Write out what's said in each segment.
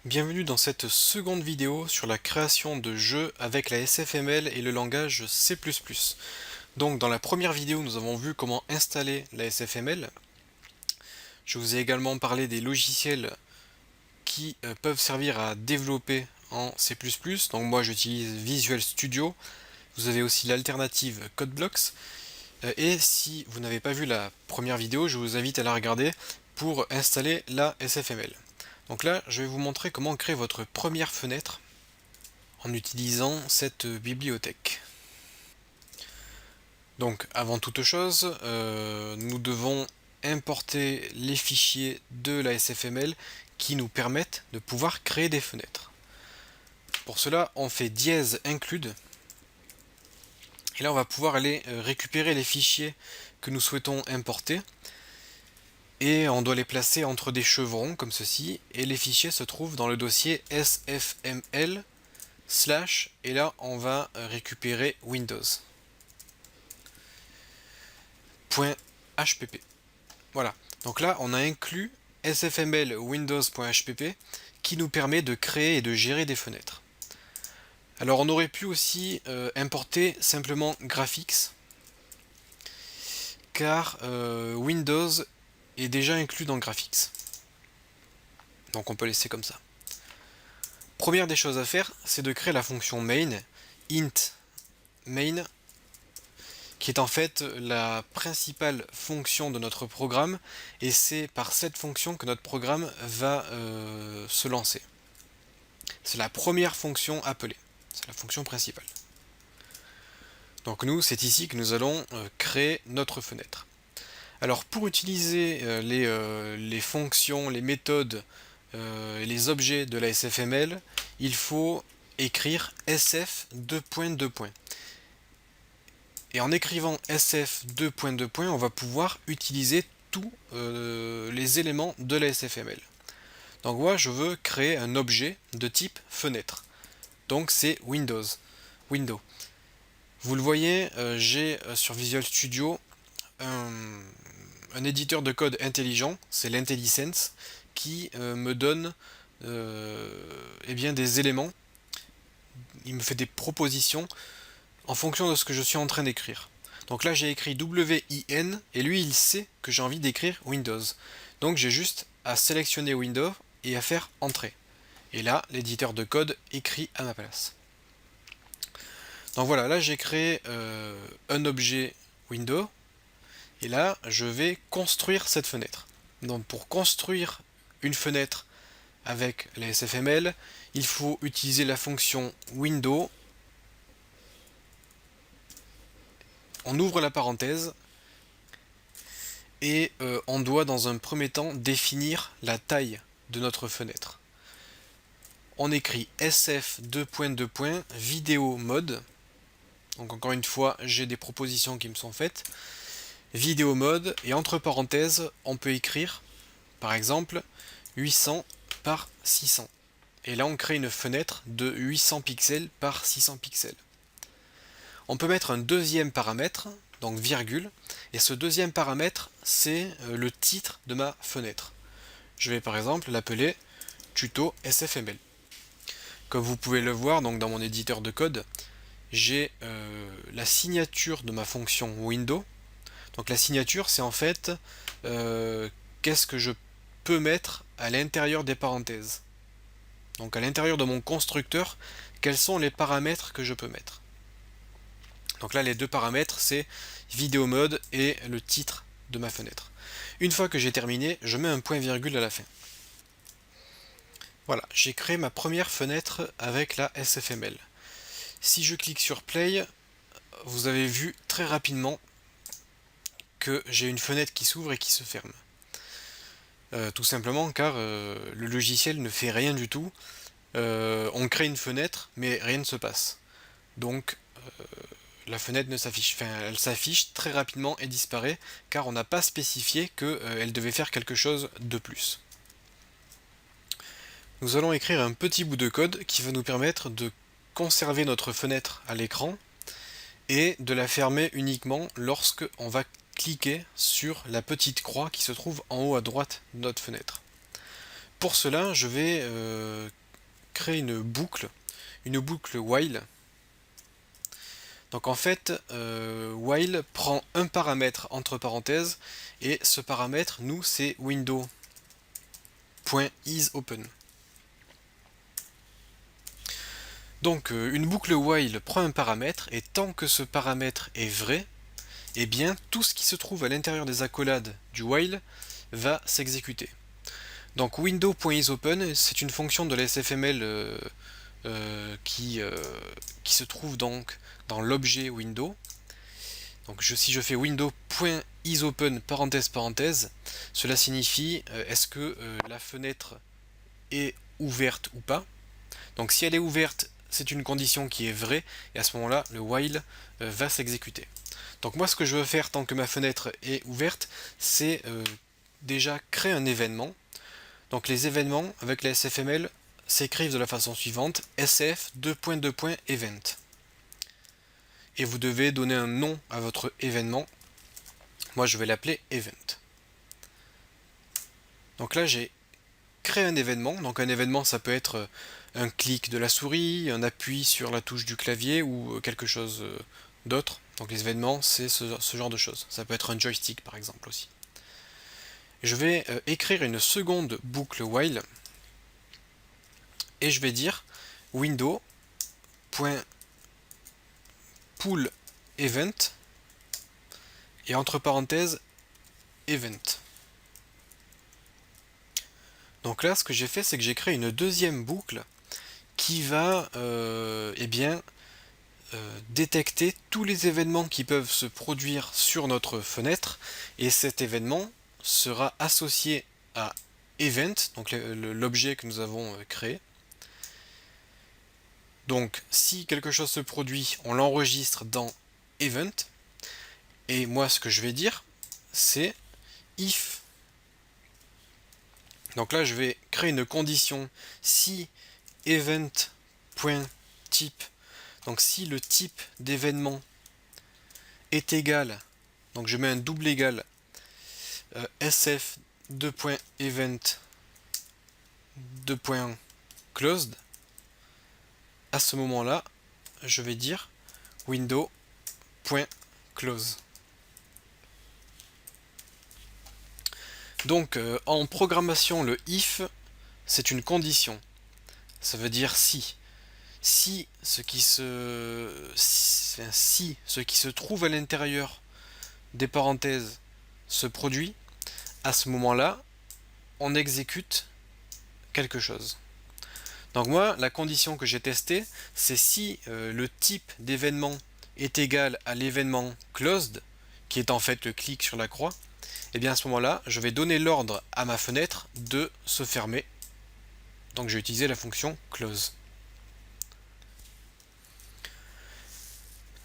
Bienvenue dans cette seconde vidéo sur la création de jeux avec la SFML et le langage C++. Donc dans la première vidéo, nous avons vu comment installer la SFML. Je vous ai également parlé des logiciels qui peuvent servir à développer en C++. Donc moi j'utilise Visual Studio. Vous avez aussi l'alternative CodeBlocks. Et si vous n'avez pas vu la première vidéo, je vous invite à la regarder pour installer la SFML. Donc là, je vais vous montrer comment créer votre première fenêtre en utilisant cette bibliothèque. Donc avant toute chose, nous devons importer les fichiers de la SFML qui nous permettent de pouvoir créer des fenêtres. Pour cela, on fait dièse include et là on va pouvoir aller récupérer les fichiers que nous souhaitons importer et on doit les placer entre des chevrons comme ceci et les fichiers se trouvent dans le dossier sfml/ et là on va récupérer Windows. .hpp. Voilà, donc là on a inclus sfml windows.hpp qui nous permet de créer et de gérer des fenêtres. Alors on aurait pu aussi importer simplement graphics car Windows est déjà inclus dans graphics. Donc on peut laisser comme ça. Première des choses à faire, c'est de créer la fonction main, int main, qui est en fait la principale fonction de notre programme, et c'est par cette fonction que notre programme va se lancer. C'est la première fonction appelée, c'est la fonction principale. Donc nous, c'est ici que nous allons créer notre fenêtre. Alors pour utiliser les fonctions, les méthodes et les objets de la SFML, il faut écrire sf : et en écrivant sf : on va pouvoir utiliser tous les éléments de la SFML. Donc moi je veux créer un objet de type fenêtre. Donc c'est window. Vous le voyez, j'ai sur Visual Studio un éditeur de code intelligent, c'est l'IntelliSense, qui me donne des éléments. Il me fait des propositions en fonction de ce que je suis en train d'écrire. Donc là j'ai écrit WIN et lui il sait que j'ai envie d'écrire Windows. Donc j'ai juste à sélectionner Windows et à faire Entrée. Et là l'éditeur de code écrit à ma place. Donc voilà, là j'ai créé un objet Windows et là je vais construire cette fenêtre. Donc pour construire une fenêtre avec la SFML, il faut utiliser la fonction window. On ouvre la parenthèse et on doit dans un premier temps définir la taille de notre fenêtre. On écrit sf : vidéo mode. Donc encore une fois, j'ai des propositions qui me sont faites. Vidéo mode et entre parenthèses, on peut écrire par exemple 800 par 600. Et là on crée une fenêtre de 800 pixels par 600 pixels. On peut mettre un deuxième paramètre, donc virgule, et ce deuxième paramètre c'est le titre de ma fenêtre. Je vais par exemple l'appeler tuto SFML. Comme vous pouvez le voir donc dans mon éditeur de code, j'ai la signature de ma fonction window. Donc la signature c'est en fait qu'est-ce que je peux mettre à l'intérieur des parenthèses. Donc à l'intérieur de mon constructeur, quels sont les paramètres que je peux mettre. Donc là les deux paramètres c'est vidéo mode et le titre de ma fenêtre. Une fois que j'ai terminé, je mets un point virgule à la fin. Voilà, j'ai créé ma première fenêtre avec la SFML. Si je clique sur Play, vous avez vu très rapidement que j'ai une fenêtre qui s'ouvre et qui se ferme. Tout simplement car le logiciel ne fait rien du tout. On crée une fenêtre, mais rien ne se passe. Donc la fenêtre ne s'affiche, elle s'affiche très rapidement et disparaît car on n'a pas spécifié qu'elle devait faire quelque chose de plus. Nous allons écrire un petit bout de code qui va nous permettre de conserver notre fenêtre à l'écran et de la fermer uniquement lorsque on va cliquer sur la petite croix qui se trouve en haut à droite de notre fenêtre. pour cela, je vais créer une boucle while. Donc en fait, while prend un paramètre entre parenthèses, et ce paramètre, nous, c'est window.isOpen. Donc une boucle while prend un paramètre, et tant que ce paramètre est vrai, eh bien tout ce qui se trouve à l'intérieur des accolades du while va s'exécuter. Donc window.isOpen, c'est une fonction de la SFML qui se trouve donc dans l'objet window. Donc si je fais window.isOpen parenthèse parenthèse, cela signifie est-ce que la fenêtre est ouverte ou pas. Donc si elle est ouverte, c'est une condition qui est vraie, et à ce moment-là, le while va s'exécuter. Donc moi, ce que je veux faire tant que ma fenêtre est ouverte, c'est déjà créer un événement. Donc les événements avec la SFML s'écrivent de la façon suivante: sf:2.2.event. Et vous devez donner un nom à votre événement. Moi, je vais l'appeler event. Donc là, j'ai créé un événement. Donc un événement, ça peut être un clic de la souris, un appui sur la touche du clavier ou quelque chose d'autre. Donc les événements, c'est ce genre de choses. Ça peut être un joystick par exemple aussi. Je vais écrire une seconde boucle while et je vais dire window.pullEvent et entre parenthèses event. Donc là, ce que j'ai fait, c'est que j'ai créé une deuxième boucle qui va détecter tous les événements qui peuvent se produire sur notre fenêtre, et cet événement sera associé à event, donc l'objet que nous avons créé. Donc si quelque chose se produit, on l'enregistre dans event, et moi ce que je vais dire, c'est if. Donc là je vais créer une condition si event.type, donc si le type d'événement est égal, donc je mets un double égal sf2.event2.closed, à ce moment-là, je vais dire window.close. Donc en programmation, le if, c'est une condition. Ça veut dire si. Si ce qui se trouve à l'intérieur des parenthèses se produit, à ce moment-là, on exécute quelque chose. Donc moi, la condition que j'ai testée, c'est si le type d'événement est égal à l'événement closed, qui est en fait le clic sur la croix, et bien à ce moment-là, je vais donner l'ordre à ma fenêtre de se fermer. Donc je vais utiliser la fonction close.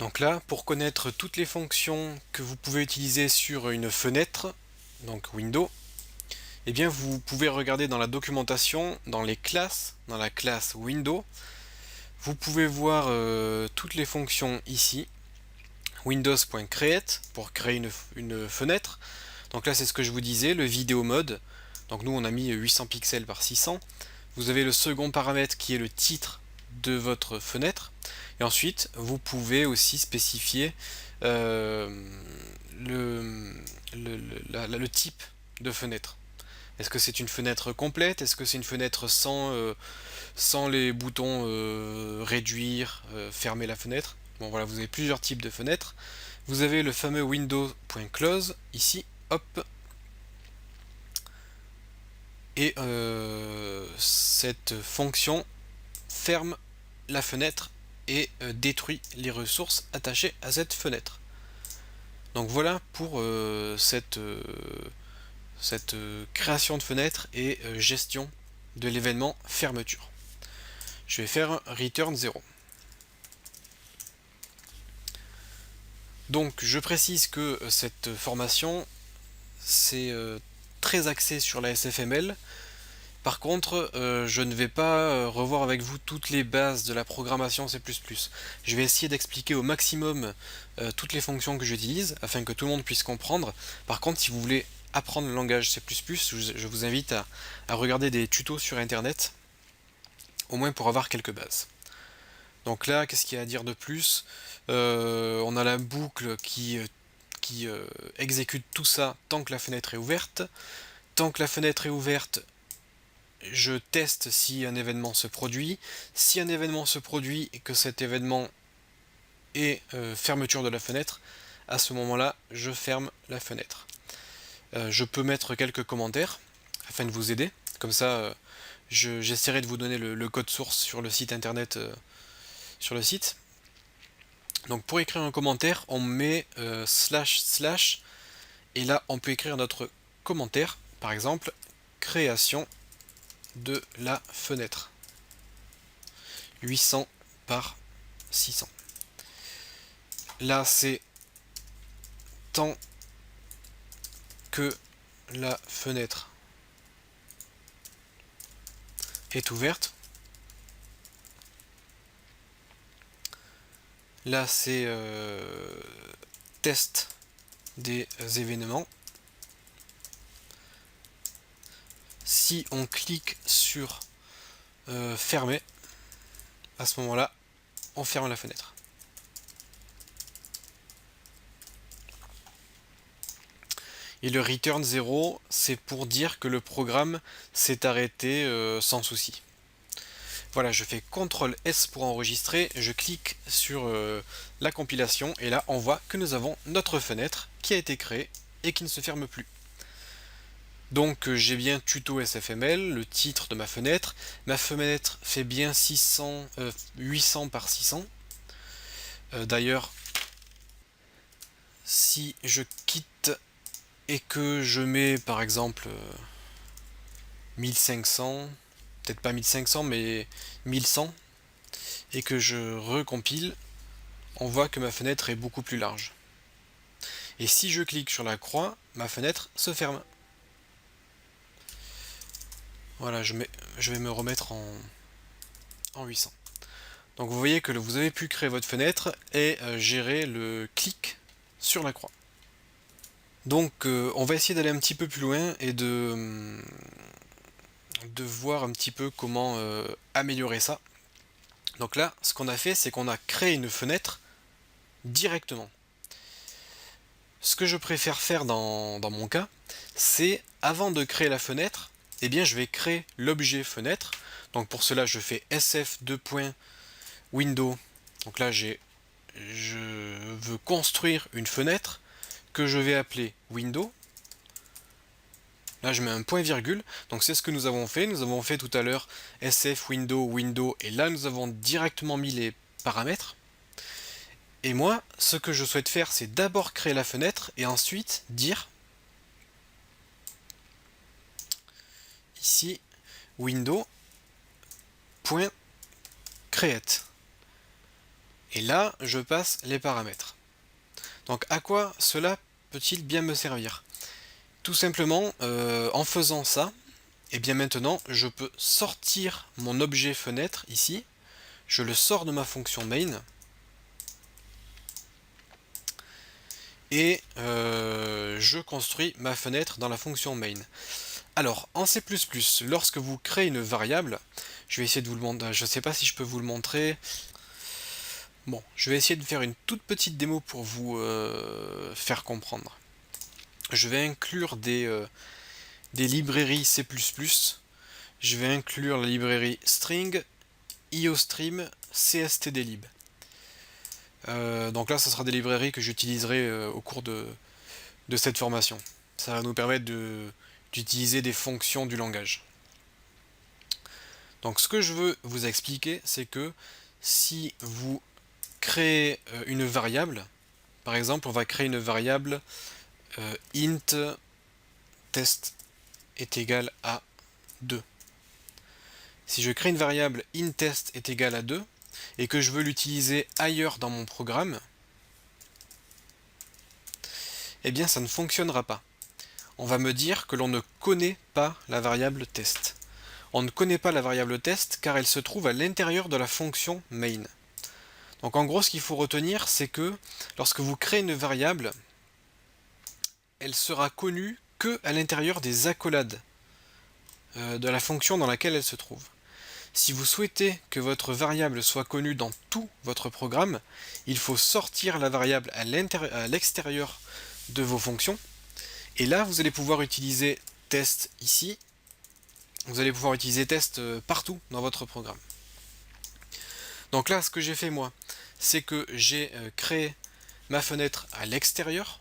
Donc là, pour connaître toutes les fonctions que vous pouvez utiliser sur une fenêtre, donc Windows, eh bien vous pouvez regarder dans la documentation, dans les classes, dans la classe Windows, vous pouvez voir toutes les fonctions ici. Windows.create pour créer une fenêtre. Donc là c'est ce que je vous disais, le vidéo mode. Donc nous on a mis 800 pixels par 600. Vous avez le second paramètre qui est le titre de votre fenêtre. Et ensuite vous pouvez aussi spécifier le type de fenêtre. Est-ce que c'est une fenêtre complète? Est-ce que c'est une fenêtre sans les boutons réduire, fermer la fenêtre? Bon voilà, vous avez plusieurs types de fenêtres. Vous avez le fameux window.close ici, hop. Et cette fonction ferme la fenêtre et détruit les ressources attachées à cette fenêtre. Donc voilà pour cette création de fenêtre et gestion de l'événement fermeture. Je vais faire return 0. Donc je précise que cette formation c'est très axé sur la SFML. Par contre, je ne vais pas revoir avec vous toutes les bases de la programmation C++. Je vais essayer d'expliquer au maximum toutes les fonctions que j'utilise afin que tout le monde puisse comprendre. Par contre, si vous voulez apprendre le langage C++, je vous invite à regarder des tutos sur internet, au moins pour avoir quelques bases. Donc là, qu'est-ce qu'il y a à dire de plus? On a la boucle qui exécute tout ça tant que la fenêtre est ouverte. Tant que la fenêtre est ouverte, je teste si un événement se produit. Si un événement se produit et que cet événement est fermeture de la fenêtre, à ce moment-là, je ferme la fenêtre. Je peux mettre quelques commentaires afin de vous aider. Comme ça, j'essaierai de vous donner le code source sur le site internet, sur le site. Donc pour écrire un commentaire, on met // et là on peut écrire notre commentaire, par exemple création de la fenêtre 800 par 600. Là c'est tant que la fenêtre est ouverte. Là c'est test des événements. Si on clique sur fermer, à ce moment-là, on ferme la fenêtre. Et le return 0, c'est pour dire que le programme s'est arrêté sans souci. Voilà, je fais CTRL S pour enregistrer, je clique sur la compilation et là on voit que nous avons notre fenêtre qui a été créée et qui ne se ferme plus. Donc j'ai bien tuto SFML, le titre de ma fenêtre fait bien 800 par 600. D'ailleurs, si je quitte et que je mets par exemple 1500, peut-être pas 1500 mais 1100, et que je recompile, on voit que ma fenêtre est beaucoup plus large. Et si je clique sur la croix, ma fenêtre se ferme. Voilà, je vais me remettre en 800. Donc vous voyez que vous avez pu créer votre fenêtre et gérer le clic sur la croix. Donc on va essayer d'aller un petit peu plus loin et de voir un petit peu comment améliorer ça. Donc là, ce qu'on a fait, c'est qu'on a créé une fenêtre directement. Ce que je préfère faire dans mon cas, c'est avant de créer la fenêtre, eh bien je vais créer l'objet fenêtre. Donc pour cela, je fais sf2.window. Donc là, je veux construire une fenêtre que je vais appeler window. Là, je mets un point virgule. Donc c'est ce que nous avons fait. Nous avons fait tout à l'heure sf window window et là nous avons directement mis les paramètres. Et moi, ce que je souhaite faire, c'est d'abord créer la fenêtre et ensuite dire ici window.create. Et là, je passe les paramètres. Donc à quoi cela peut-il bien me servir? Tout simplement, en faisant ça, et bien maintenant, je peux sortir mon objet fenêtre ici. Je le sors de ma fonction main. Et je construis ma fenêtre dans la fonction main. Alors, en C++, lorsque vous créez une variable, je vais essayer de vous le montrer, je ne sais pas si je peux vous le montrer. Bon, je vais essayer de faire une toute petite démo pour vous faire comprendre. Je vais inclure des librairies C++. Je vais inclure la librairie string, iostream, cstdlib. Donc là, ce sera des librairies que j'utiliserai au cours de cette formation. Ça va nous permettre d'utiliser des fonctions du langage. Donc ce que je veux vous expliquer, c'est que si vous créez une variable, par exemple, on va créer une variable int test est égal à 2. Si je crée une variable intest est égal à 2 et que je veux l'utiliser ailleurs dans mon programme, eh bien ça ne fonctionnera pas. On va me dire que l'on ne connaît pas la variable test. On ne connaît pas la variable test car elle se trouve à l'intérieur de la fonction main. Donc en gros, ce qu'il faut retenir, c'est que lorsque vous créez une variable, elle sera connue que à l'intérieur des accolades de la fonction dans laquelle elle se trouve. Si vous souhaitez que votre variable soit connue dans tout votre programme, il faut sortir la variable à l'extérieur de vos fonctions. Et là, vous allez pouvoir utiliser test ici. Vous allez pouvoir utiliser test partout dans votre programme. Donc là, ce que j'ai fait moi, c'est que j'ai créé ma fenêtre à l'extérieur.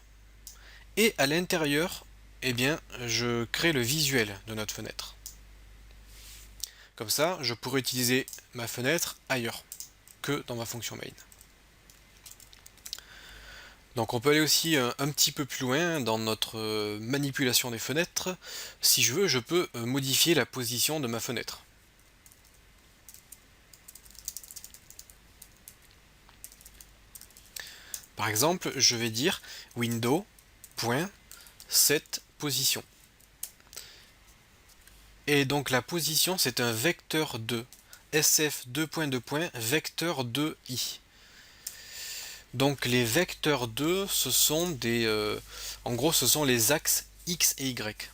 Et à l'intérieur, eh bien, je crée le visuel de notre fenêtre. Comme ça, je pourrais utiliser ma fenêtre ailleurs que dans ma fonction main. Donc on peut aller aussi un petit peu plus loin dans notre manipulation des fenêtres. Si je veux, je peux modifier la position de ma fenêtre. Par exemple, je vais dire window.setPosition. Et donc la position, c'est un vecteur 2. SF2.2. Vecteur 2i. Donc les vecteurs 2, ce sont des... en gros, ce sont les axes X et Y.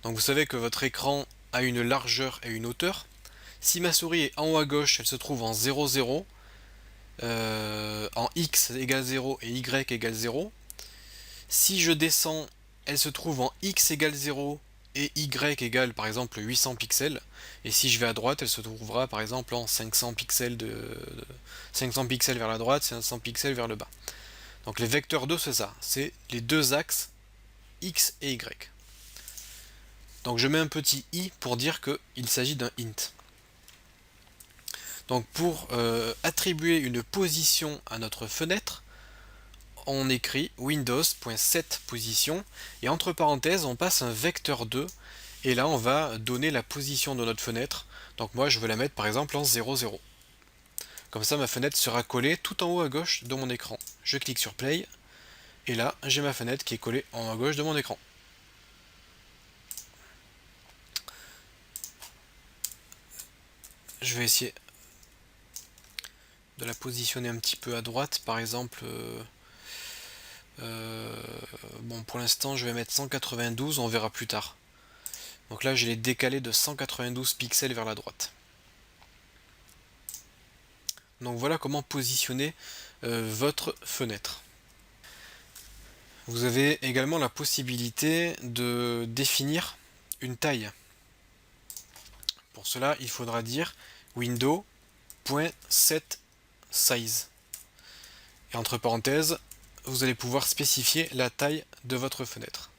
Donc vous savez que votre écran a une largeur et une hauteur. Si ma souris est en haut à gauche, elle se trouve en 0, 0. En X égale 0 et Y égale 0. Si je descends, elle se trouve en X égale 0 et Y égale par exemple 800 pixels. Et si je vais à droite, elle se trouvera par exemple en 500 pixels, 500 pixels vers la droite, 500 pixels vers le bas. Donc les vecteurs 2, c'est ça, c'est les deux axes X et Y. Donc je mets un petit i pour dire qu'il s'agit d'un int. Donc pour attribuer une position à notre fenêtre, on écrit windows.setPosition et entre parenthèses on passe un vecteur 2 et là on va donner la position de notre fenêtre. Donc moi je veux la mettre par exemple en 0, 0. Comme ça ma fenêtre sera collée tout en haut à gauche de mon écran. Je clique sur play et là j'ai ma fenêtre qui est collée en haut à gauche de mon écran. Je vais essayer de la positionner un petit peu à droite par exemple. Bon, pour l'instant je vais mettre 192, on verra plus tard. Donc là je l'ai décalé de 192 pixels vers la droite. Donc voilà comment positionner votre fenêtre. Vous avez également la possibilité de définir une taille. Pour cela il faudra dire window.setSize. Et entre parenthèses, vous allez pouvoir spécifier la taille de votre fenêtre.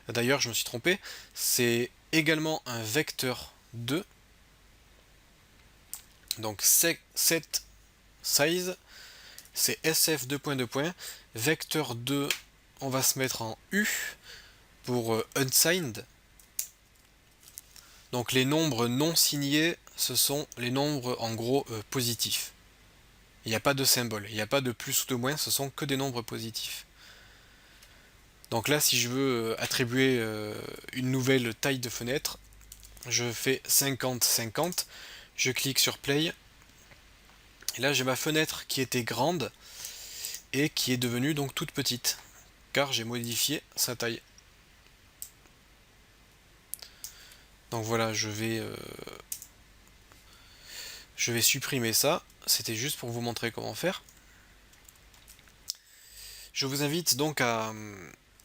D'ailleurs, je me suis trompé, c'est également un vecteur 2. Donc set size, c'est SF2.2. Vecteur 2, on va se mettre en U pour unsigned. Donc les nombres non signés, ce sont les nombres en gros positifs. Il n'y a pas de symbole, il n'y a pas de plus ou de moins, ce sont que des nombres positifs. Donc là, si je veux attribuer une nouvelle taille de fenêtre, je fais 50-50, je clique sur play, et là j'ai ma fenêtre qui était grande et qui est devenue donc toute petite, car j'ai modifié sa taille. Donc voilà, je vais supprimer ça. C'était juste pour vous montrer comment faire. Je vous invite donc à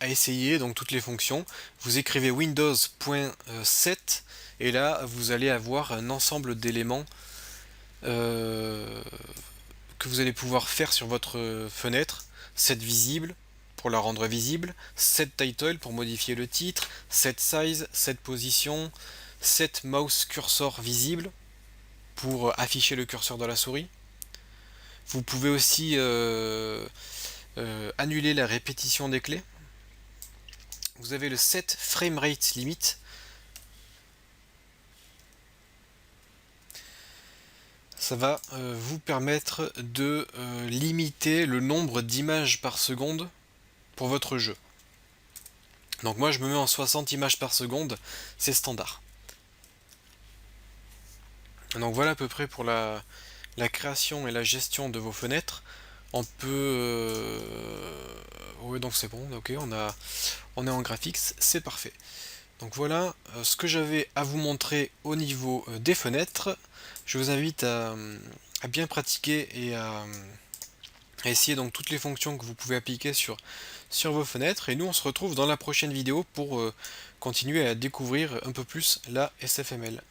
essayer donc toutes les fonctions. Vous écrivez windows.set et là vous allez avoir un ensemble d'éléments que vous allez pouvoir faire sur votre fenêtre. Set visible pour la rendre visible, set title pour modifier le titre, set size, set position, set mouse cursor visible pour afficher le curseur de la souris. Vous pouvez aussi annuler la répétition des clés. Vous avez le set framerate limit. Ça va vous permettre de limiter le nombre d'images par seconde pour votre jeu. Donc moi je me mets en 60 images par seconde, c'est standard. Donc voilà à peu près pour la création et la gestion de vos fenêtres. On peut... ouais, donc c'est bon, ok, on est en graphics, c'est parfait. Donc voilà ce que j'avais à vous montrer au niveau des fenêtres. Je vous invite à bien pratiquer et à essayer donc toutes les fonctions que vous pouvez appliquer sur vos fenêtres. Et nous on se retrouve dans la prochaine vidéo pour continuer à découvrir un peu plus la SFML.